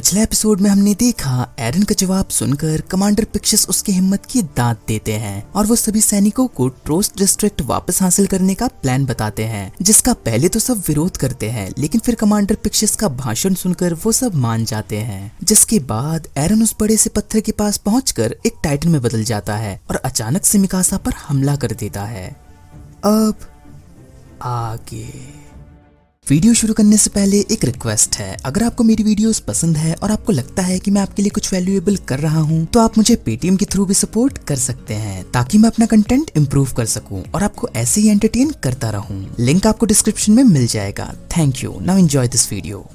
पिछले एपिसोड में हमने देखा एरन का जवाब सुनकर कमांडर पिक्शस उसकी हिम्मत की दाद देते हैं और वो सभी सैनिकों को ट्रोस्ट डिस्ट्रिक्ट वापस हासिल करने का प्लान बताते हैं, जिसका पहले तो सब विरोध करते हैं, लेकिन फिर कमांडर पिक्शस का भाषण सुनकर वो सब मान जाते हैं। जिसके बाद एरन उस बड़े से पत्थर के पास पहुंचकर एक टाइटन में बदल जाता है और अचानक से मिकासा पर हमला कर देता है। अब आगे वीडियो शुरू करने से पहले एक रिक्वेस्ट है, अगर आपको मेरी वीडियोस पसंद है और आपको लगता है कि मैं आपके लिए कुछ वैल्यूएबल कर रहा हूं, तो आप मुझे पेटीएम के थ्रू भी सपोर्ट कर सकते हैं ताकि मैं अपना कंटेंट इंप्रूव कर सकूं और आपको ऐसे ही एंटरटेन करता रहूं। लिंक आपको डिस्क्रिप्शन में मिल जाएगा। Thank you. Now enjoy this video.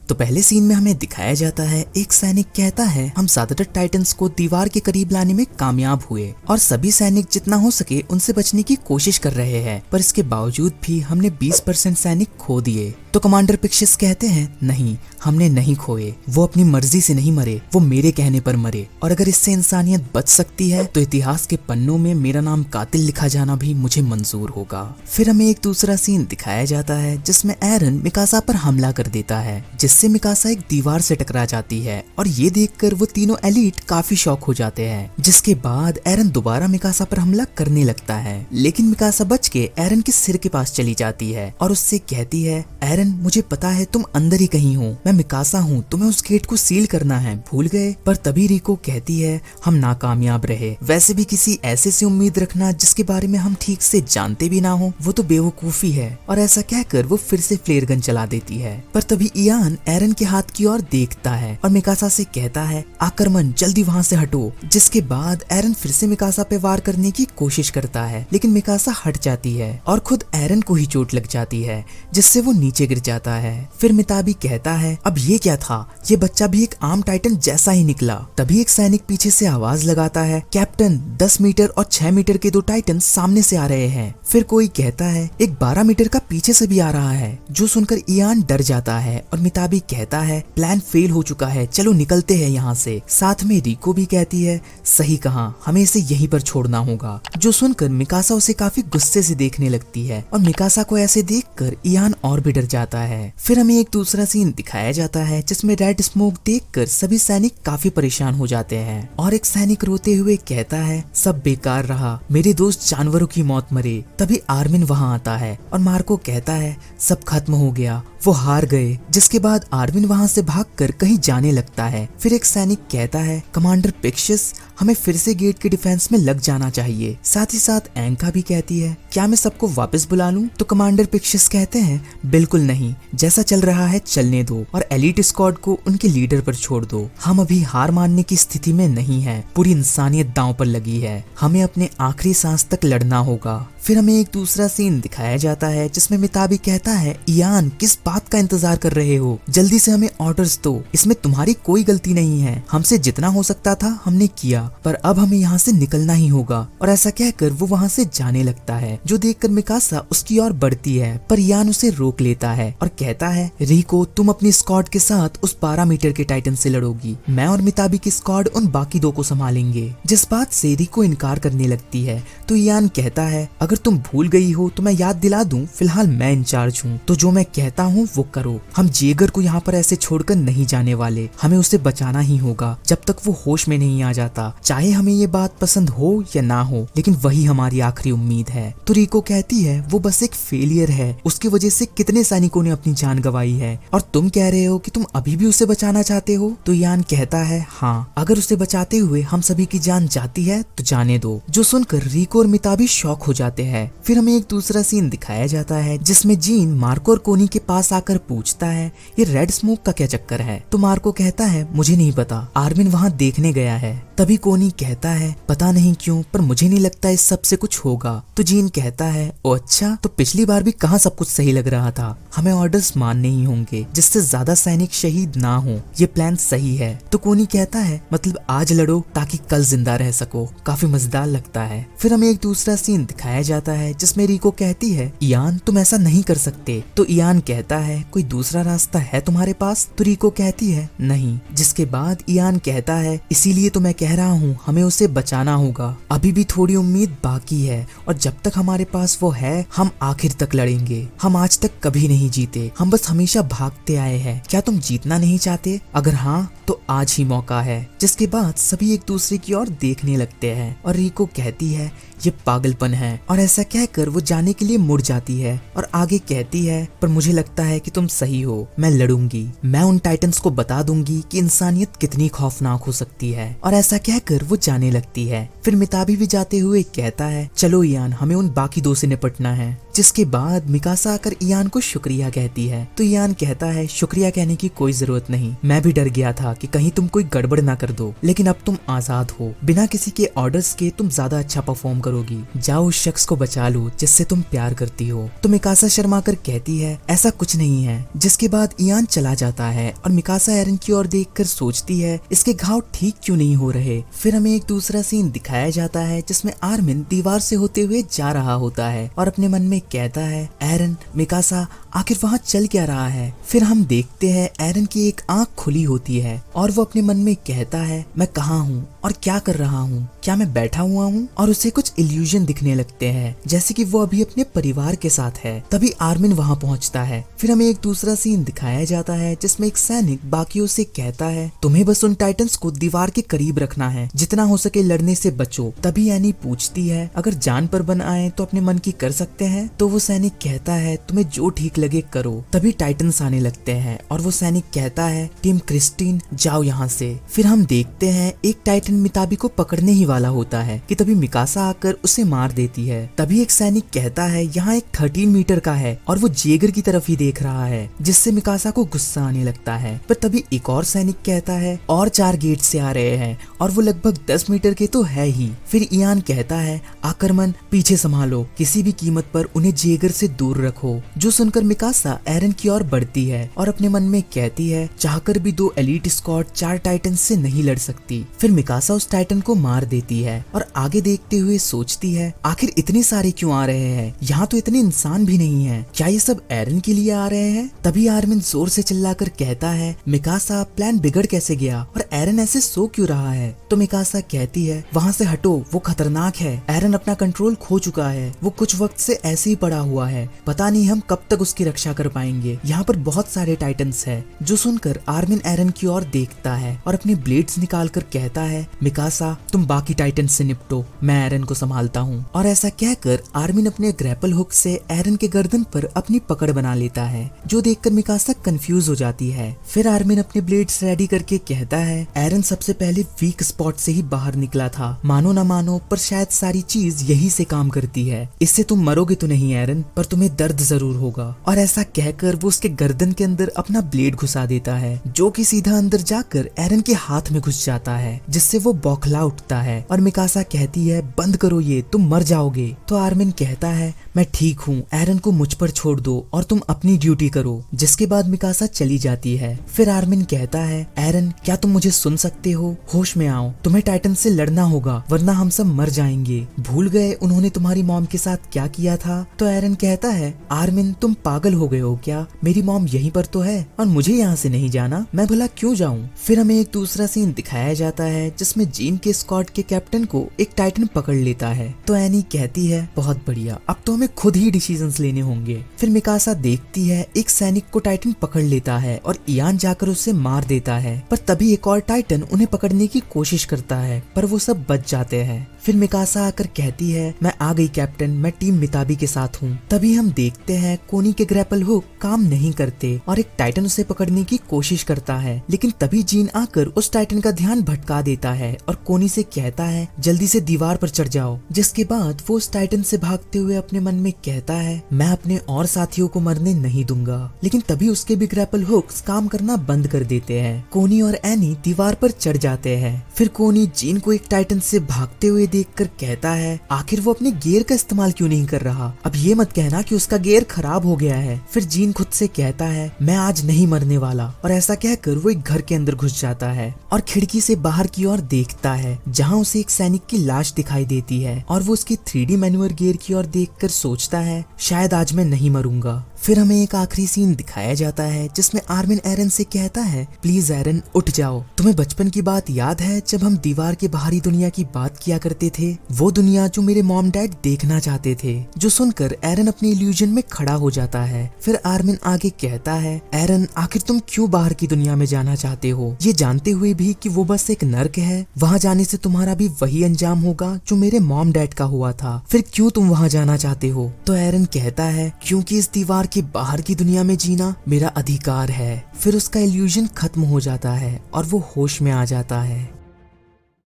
तो पहले सीन में हमें दिखाया जाता है एक सैनिक कहता है हम ज्यादातर टाइटन्स को दीवार के करीब लाने में कामयाब हुए और सभी सैनिक जितना हो सके उनसे बचने की कोशिश कर रहे हैं, पर इसके बावजूद भी हमने 20% सैनिक खो दिए। तो कमांडर पिक्शस कहते हैं नहीं, हमने नहीं खोए, वो अपनी मर्जी से नहीं मरे, वो मेरे कहने पर मरे और अगर इससे इंसानियत बच सकती है तो इतिहास के पन्नों में मेरा नाम कातिल लिखा जाना भी मुझे मंजूर होगा। फिर हमें एक दूसरा सीन दिखाया जाता है जिसमें एरन मिकासा पर हमला कर देता है, जिससे मिकासा एक दीवार से टकरा जाती है और ये देखकर वो तीनों एलीट काफी शॉक हो जाते हैं। जिसके बाद एरन दोबारा मिकासा पर हमला करने लगता है, लेकिन मिकासा बच के एरन के सिर के पास चली जाती है और उससे कहती है एरन मुझे पता है तुम अंदर ही कहीं हो, मैं मिकासा हूँ, तुम्हें उस गेट को सील करना है, भूल गए? पर तभी रिको कहती है हम नाकामयाब रहे, वैसे भी किसी ऐसे से उम्मीद रखना जिसके बारे में हम ठीक से जानते भी ना हो, वो तो बेवकूफी है। और ऐसा कहकर वो फिर से फ्लेयर गन चला देती है। पर तभी इयान एरन के हाथ की ओर देखता है और मिकासा से कहता है आक्रमण, जल्दी वहाँ से हटो। जिसके बाद एरन फिर से मिकासा पे वार करने की कोशिश करता है, लेकिन मिकासा हट जाती है और खुद एरन को ही चोट लग जाती है, जिससे वो नीचे गिर जाता है। फिर मिताबी कहता है अब ये क्या था, ये बच्चा भी एक आम टाइटन जैसा ही निकला। तभी एक सैनिक पीछे से आवाज लगाता है कैप्टन 10 मीटर और 6 मीटर के 2 टाइटन सामने से आ रहे हैं। फिर कोई कहता है एक 12 मीटर का पीछे से भी आ रहा है, जो सुनकर इयान डर जाता है और मिताबी कहता है प्लान फेल हो चुका है, चलो निकलते हैं यहाँ से। साथ में रिको भी कहती है सही कहा, हमें इसे यहीं पर छोड़ना होगा। जो सुनकर मिकासा उसे काफी गुस्से से देखने लगती है और मिकासा को ऐसे देखकर इयान और भी डर जाता है। फिर हमें एक दूसरा सीन दिखाया जाता है जिसमें रेड स्मोक देखकर सभी सैनिक काफी परेशान हो जाते हैं और एक सैनिक रोते हुए कहता है सब बेकार रहा, मेरे दोस्त जानवरों की मौत मरे। तभी आर्मिन वहां आता है और मार्को कहता है सब खत्म हो गया, वो हार गए। जिसके बाद आर्मिन वहां से भागकर कहीं जाने लगता है। फिर एक सैनिक कहता है कमांडर पिक्शस हमें फिर से गेट के डिफेंस में लग जाना चाहिए। साथ ही साथ एंका भी कहती है क्या मैं सबको वापस बुला लूं? तो कमांडर पिक्शस कहते हैं बिल्कुल नहीं, जैसा चल रहा है चलने दो और एलीट स्क्वाड को उनके लीडर पर छोड़ दो। हम अभी हार मानने की स्थिति में नहीं है, पूरी इंसानियत दांव पर लगी है, हमें अपने आखिरी सांस तक लड़ना होगा। फिर हमें एक दूसरा सीन दिखाया जाता है जिसमें मिताबी कहता है इयान किस बात का इंतजार कर रहे हो, जल्दी से हमें ऑर्डर्स दो, इसमें तुम्हारी कोई गलती नहीं है, हमसे जितना हो सकता था हमने किया, पर अब हमें यहाँ से निकलना ही होगा। और ऐसा कहकर वो वहाँ से जाने लगता है, जो देखकर मिकासा उसकी ओर बढ़ती है, पर इयान उसे रोक लेता है और कहता है रिको तुम अपनी स्क्वाड के साथ उस 12 मीटर के टाइटन से लड़ोगी, मैं और मिताबी की स्क्वाड उन बाकी 2 को संभालेंगे। जिस बात से रिको इनकार करने लगती है तो इयान कहता है अगर तुम भूल गई हो तो मैं याद दिला दूं, फिलहाल मैं इंचार्ज हूँ, तो जो मैं कहता हूँ वो करो। हम जेगर को यहाँ पर ऐसे छोड़कर नहीं जाने वाले, हमें उसे बचाना ही होगा जब तक वो होश में नहीं आ जाता, चाहे हमें ये बात पसंद हो या ना हो, लेकिन वही हमारी आखिरी उम्मीद है। तो रिको कहती है वो बस एक फेलियर है, उसकी वजह से कितने सैनिकों ने अपनी जान गंवाई है और तुम कह रहे हो कि तुम अभी भी उसे बचाना चाहते हो? तो यान कहता है हाँ, अगर उसे बचाते हुए हम सभी की जान जाती है तो जाने दो। जो सुनकर रिको और मिताबी शॉक हो जाते हैं। फिर हमें एक दूसरा सीन दिखाया जाता है जिसमें जीन मार्को और कोनी के पास आकर पूछता है ये रेड स्मोक का क्या चक्कर है? तो मार्को कहता है मुझे नहीं पता, आर्मिन वहाँ देखने गया है। तभी कोनी कहता है पता नहीं क्यों, पर मुझे नहीं लगता इस सब से कुछ होगा। तो जीन कहता है ओ अच्छा, तो पिछली बार भी कहाँ सब कुछ सही लग रहा था, हमें ऑर्डर्स मानने ही होंगे जिससे ज्यादा सैनिक शहीद ना हो, ये प्लान सही है। तो कोनी कहता है मतलब आज लड़ो ताकि कल जिंदा रह सको, काफी मजेदार लगता है। फिर हमें एक दूसरा सीन दिखाया जाता है जिसमें रिको कहती है इयान तुम ऐसा नहीं कर सकते। तो इयान कहता है कोई दूसरा रास्ता है तुम्हारे पास? तो रिको कहती है नहीं। जिसके बाद इयान कहता है इसीलिए तो मैं कह रहा हूँ हमें उसे बचाना होगा, अभी भी थोड़ी उम्मीद बाकी है और जब तक हमारे पास वो है हम आखिर तक लड़ेंगे। हम आज तक कभी नहीं जीते, हम बस हमेशा भागते आए हैं। क्या तुम जीतना नहीं चाहते? अगर हाँ तो आज ही मौका है। जिसके बाद सभी एक दूसरे की ओर देखने लगते हैं और रिको कहती है ये पागलपन है और ऐसा कहकर वो जाने के लिए मुड़ जाती है और आगे कहती है पर मुझे लगता है कि तुम सही हो, मैं लड़ूंगी, मैं उन टाइटन्स को बता दूंगी कि इंसानियत कितनी खौफनाक हो सकती है। और ऐसा कहकर वो जाने लगती है। फिर मिताबी भी जाते हुए कहता है चलो इयान हमें उन बाकी दो से निपटना है। जिसके बाद मिकासा आकर इयान को शुक्रिया कहती है। तो इयान कहता है शुक्रिया कहने की कोई जरूरत नहीं, मैं भी डर गया था कि कहीं तुम कोई गड़बड़ ना कर दो, लेकिन अब तुम आजाद हो, बिना किसी के ऑर्डर्स के तुम ज्यादा अच्छा परफॉर्म करोगी। जाओ उस शख्स को बचा लो जिससे तुम प्यार करती हो। तो मिकासा शर्मा कर कहती है ऐसा कुछ नहीं है। जिसके बाद इयान चला जाता है और मिकासा एरन की ओर देखकर सोचती है इसके घाव ठीक क्यों नहीं हो रहे। फिर हमें एक दूसरा सीन दिखाया जाता है जिसमें आर्मिन दीवार से होते हुए जा रहा होता है और अपने मन में कहता है एरन मिकासा आखिर वहाँ चल क्या रहा है। फिर हम देखते हैं एरन की एक आंख खुली होती है और वो अपने मन में कहता है मैं कहाँ हूँ और क्या कर रहा हूँ, क्या मैं बैठा हुआ हूँ? और उसे कुछ इल्यूजन दिखने लगते हैं जैसे कि वो अभी अपने परिवार के साथ है। तभी आर्मिन वहाँ पहुँचता है। फिर हमें एक दूसरा सीन दिखाया जाता है जिसमें एक सैनिक बाकियों से कहता है तुम्हें बस उन टाइटन्स को दीवार के करीब रखना है, जितना हो सके लड़ने से बचो। तभी एनी पूछती है अगर जान पर बन आए तो अपने मन की कर सकते हैं? तो वो सैनिक कहता है तुम्हें जो ठीक लगे करो। तभी टाइटन्स आने लगते हैं और वो सैनिक कहता है टीम क्रिस्टीन जाओ यहाँ से। फिर हम देखते हैं एक टाइटन मिताबी को पकड़ने ही वाला होता है कि तभी मिकासा आकर उसे मार देती है। तभी एक सैनिक कहता है यहाँ एक 13 मीटर का है और वो जेगर की तरफ ही देख रहा है, जिससे मिकासा को गुस्सा आने लगता है। पर तभी एक और सैनिक कहता है और 4 गेट से आ रहे हैं और वो लगभग 10 मीटर के तो है ही। फिर इयान कहता है आक्रमण पीछे संभालो, किसी भी कीमत पर उन्हें जेगर से दूर रखो। जो सुनकर मिकासा एरन की ओर बढ़ती है और अपने मन में कहती है चाहकर भी 2 एलीट स्क्वाड 4 टाइटन से नहीं लड़ सकती। फिर मिकासा उस टाइटन को मार देती है और आगे देखते हुए सोचती है आखिर इतने सारे क्यों आ रहे हैं, यहाँ तो इतने इंसान भी नहीं है, क्या ये सब एरन के लिए आ रहे हैं? तभी आर्मिन जोर से चिल्लाकर कहता है मिकासा प्लान बिगड़ कैसे गया और एरन ऐसे सो क्यों रहा है? तो मिकासा कहती है वहाँ से हटो, वो खतरनाक है, एरन अपना कंट्रोल खो चुका है, वो कुछ वक्त से ऐसे ही पड़ा हुआ है, पता नहीं हम कब तक उसकी रक्षा कर पाएंगे, यहाँ पर बहुत सारे टाइटन्स है। जो सुनकर आर्मिन एरन की ओर देखता है और अपनी ब्लेड्स निकाल कर कहता है मिकासा तुम बाकी टाइटन्स से निपटो, मैं एरन को संभालता हूँ। और ऐसा कहकर आर्मिन अपने ग्रैपल हुक से एरन के गर्दन पर अपनी पकड़ बना लेता है, जो देखकर मिकासा कंफ्यूज हो जाती है। फिर आर्मिन अपने ब्लेड्स रेडी करके कहता है एरन सबसे पहले वीक स्पॉट से ही बाहर निकला था, मानो ना मानो पर शायद सारी चीज यही से काम करती है, इससे तुम मरोगे तो नहीं एरन, पर तुम्हें दर्द जरूर होगा। और ऐसा कहकर वो उसके गर्दन के अंदर अपना ब्लेड घुसा देता है, जो कि सीधा अंदर जाकर एरन के हाथ में घुस जाता है, जिससे वो बौखला उठता है और मिकासा कहती है बंद करो ये, तुम मर जाओगे। तो आर्मिन कहता है मैं ठीक हूँ, एरन को मुझ पर छोड़ दो और तुम अपनी ड्यूटी करो। जिसके बाद मिकासा चली जाती है। फिर आर्मिन कहता है एरन क्या तुम मुझे सुन सकते हो, होश में आओ, तुम्हें टाइटन से लड़ना होगा वरना हम सब मर जाएंगे। भूल गए उन्होंने तुम्हारी मॉम के साथ क्या किया था? तो एरन कहता है आर्मिन तुम पागल हो गए हो क्या, मेरी मॉम यहीं पर तो है और मुझे यहाँ से नहीं जाना, मैं भला क्यों जाऊँ? फिर हमें एक दूसरा सीन दिखाया जाता है जिसमें जीन के स्क्वाड के कैप्टन को एक टाइटन पकड़ लेता है। तो एनी कहती है बहुत बढ़िया, अब तो हमें खुद ही डिसीजंस लेने होंगे। फिर मिकासा देखती है एक सैनिक को टाइटन पकड़ लेता है और इयान जाकर उसे मार देता है, पर तभी एक और टाइटन उन्हें पकड़ने की कोशिश करता है पर वो सब बच जाते हैं। फिर मिकासा आकर कहती है मैं आ गई कैप्टन, मैं टीम मिताबी के साथ हूँ। तभी हम देखते हैं कोनी के ग्रैपल हुक काम नहीं करते और एक टाइटन उसे पकड़ने की कोशिश करता है, लेकिन तभी जीन आकर उस टाइटन का ध्यान भटका देता है और कोनी से कहता है जल्दी से दीवार पर चढ़ जाओ। जिसके बाद वो उस टाइटन से भागते हुए अपने मन में कहता है मैं अपने और साथियों को मरने नहीं दूंगा, लेकिन तभी उसके भी ग्रैपल हुक्स काम करना बंद कर देते हैं। कोनी और एनी दीवार पर चढ़ जाते हैं। फिर कोनी जीन को एक टाइटन से भागते हुए देखकर कहता है आखिर वो अपने गियर का इस्तेमाल क्यों नहीं कर रहा, अब ये मत कहना कि उसका गियर खराब हो गया है। फिर जीन खुद से कहता है मैं आज नहीं मरने वाला, और ऐसा कहकर वो एक घर के अंदर घुस जाता है और खिड़की से बाहर की ओर देखता है जहाँ उसे एक सैनिक की लाश दिखाई देती है, और वो उसके 3D मैन्युअर गियर की ओर देखकर सोचता है शायद आज मैं नहीं मरूंगा। फिर हमें एक आखिरी सीन दिखाया जाता है जिसमें आर्मिन एरन से कहता है प्लीज एरन उठ जाओ। तुम्हें बचपन की बात याद है जब हम दीवार के बाहरी दुनिया की बात किया करते थे, वो दुनिया जो मेरे मॉम डैड देखना चाहते थे। जो सुनकर एरन अपने इल्यूजन में खड़ा हो जाता है। फिर आर्मिन आगे कहता है एरन आखिर तुम क्यों बाहर की दुनिया में जाना चाहते हो, ये जानते हुए भी कि वो बस एक नर्क है। वहाँ जाने से तुम्हारा भी वही अंजाम होगा जो मेरे मॉम डैड का हुआ था, फिर क्यों तुम वहाँ जाना चाहते हो। तो एरन कहता है क्योंकि इस दीवार कि बाहर की दुनिया में जीना मेरा अधिकार है। फिर उसका इल्यूजन खत्म हो जाता है और वो होश में आ जाता है।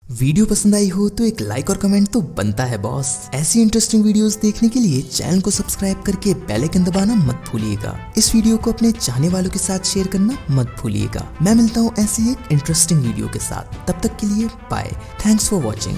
वीडियो पसंद आई हो तो एक लाइक और कमेंट तो बनता है बॉस। ऐसी इंटरेस्टिंग वीडियोस देखने के लिए चैनल को सब्सक्राइब करके बेल आइकन दबाना मत भूलिएगा। इस वीडियो को अपने चाहने वालों के साथ शेयर करना मत भूलिएगा। मैं मिलता हूँ ऐसी एक इंटरेस्टिंग वीडियो के साथ, तब तक के लिए बाय। Thanks for watching.